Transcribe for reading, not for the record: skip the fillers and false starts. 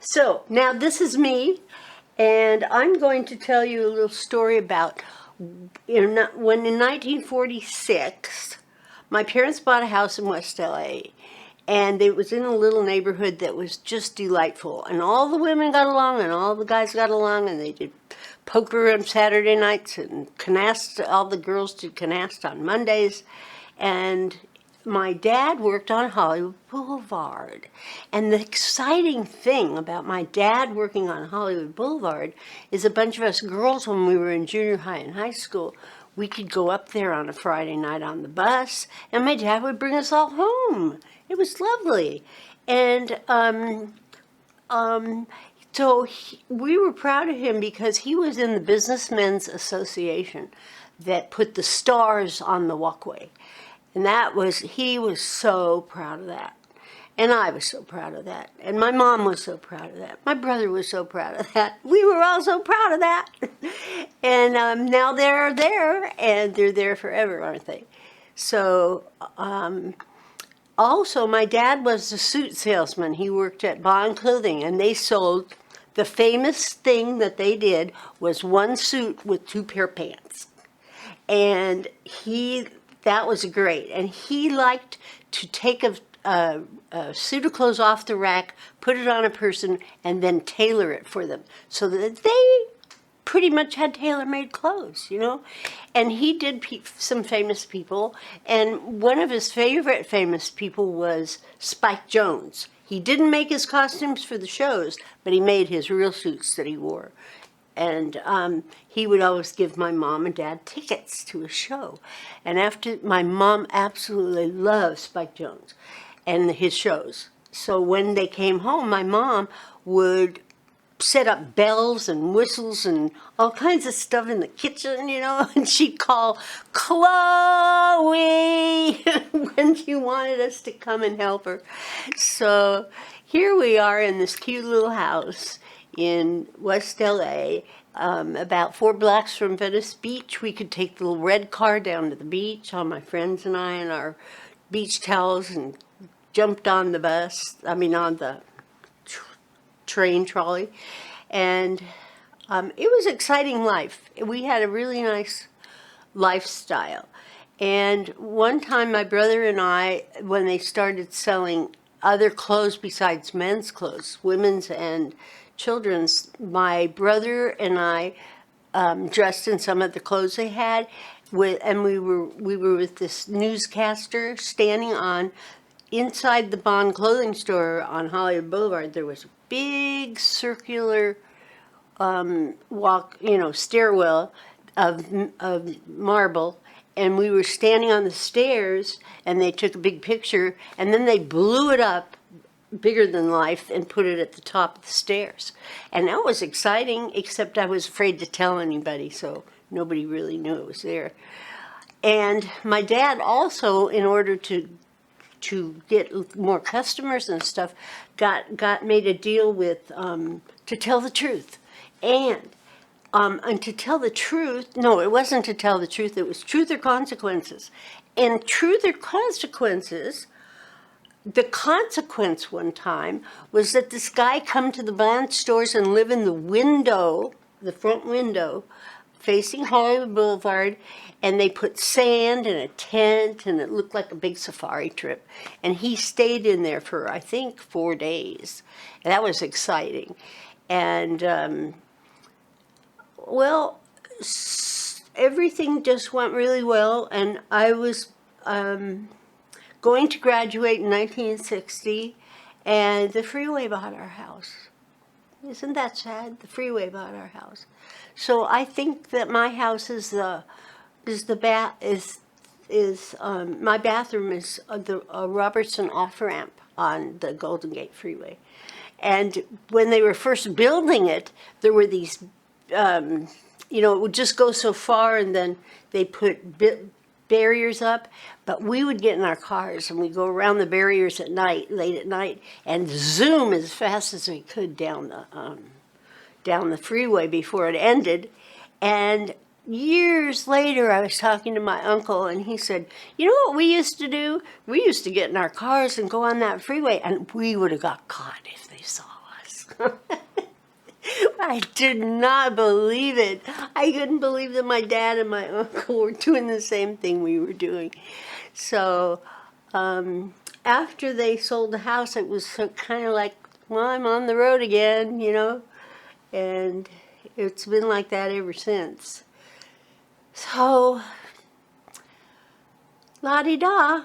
So now this is me, and I'm going to tell you a little story about when in 1946, my parents bought a house in West LA, and it was in a little neighborhood that was just delightful. And all the women got along, and all the guys got along, and they did poker on Saturday nights, and canasta. All the girls did canasta on Mondays, and my dad worked on Hollywood Boulevard. And the exciting thing about my dad working on Hollywood Boulevard is a bunch of us girls, when we were in junior high and high school, we could go up there on a Friday night on the bus, and my dad would bring us all home. It was lovely. And so we were proud of him because he was in the Businessmen's Association that put the stars on the walkway. And he was so proud of that. And I was so proud of that. And my mom was so proud of that. My brother was so proud of that. We were all so proud of that. And now they're there, and they're there forever, aren't they? So, also, my dad was a suit salesman. He worked at Bond Clothing, and they sold, the famous thing that they did was one suit with 2 pair of pants. And that was great. And he liked to take a suit of clothes off the rack, put it on a person, and then tailor it for them, so that they pretty much had tailor-made clothes, you know. And he did some famous people, and one of his favorite famous people was Spike Jonze. He didn't make his costumes for the shows, but he made his real suits that he wore. And he would always give my mom and dad tickets to a show. And my mom absolutely loved Spike Jonze and his shows. So when they came home, my mom would set up bells and whistles and all kinds of stuff in the kitchen, you know, and she'd call Chloe when she wanted us to come and help her. So here we are in this cute little house in West LA, about 4 blocks from Venice Beach. We could take the little red car down to the beach, all my friends and I, and our beach towels, and jumped on the on the train trolley. And it was an exciting life. We had a really nice lifestyle. And one time my brother and I, when they started selling other clothes besides men's clothes, women's and children's, my brother and I dressed in some of the clothes they had, and we were with this newscaster standing inside the Bond clothing store on Hollywood Boulevard. There was a big circular stairwell of marble, and we were standing on the stairs, and they took a big picture, and then they blew it up bigger than life and put it at the top of the stairs. And that was exciting, except I was afraid to tell anybody, so nobody really knew it was there. And my dad also, in order to get more customers and stuff, made a deal with To Tell the Truth. And To Tell the Truth, no, it wasn't To Tell the Truth, it was Truth or Consequences. And Truth or Consequences, the consequence one time was that this guy come to the Bond stores and live in the window, the front window, facing Hollywood Boulevard, and they put sand in a tent, and it looked like a big safari trip. And he stayed in there for, I think, 4 days. And that was exciting. And, everything just went really well, and I was going to graduate in 1960, and the freeway bought our house. Isn't that sad? The freeway bought our house. So I think that my house my bathroom is the Robertson off-ramp on the Golden Gate Freeway. And when they were first building it, there were these, it would just go so far, and then they put barriers up. But we would get in our cars and we'd go around the barriers at night, late at night, and zoom as fast as we could down the freeway before it ended. And years later, I was talking to my uncle, and he said, you know what we used to do? We used to get in our cars and go on that freeway, and we would have got caught if they they saw us. I did not believe it. I couldn't believe that my dad and my uncle were doing the same thing we were doing. So after they sold the house, it was kind of like, well, I'm on the road again, you know, and it's been like that ever since. So, la-di-da.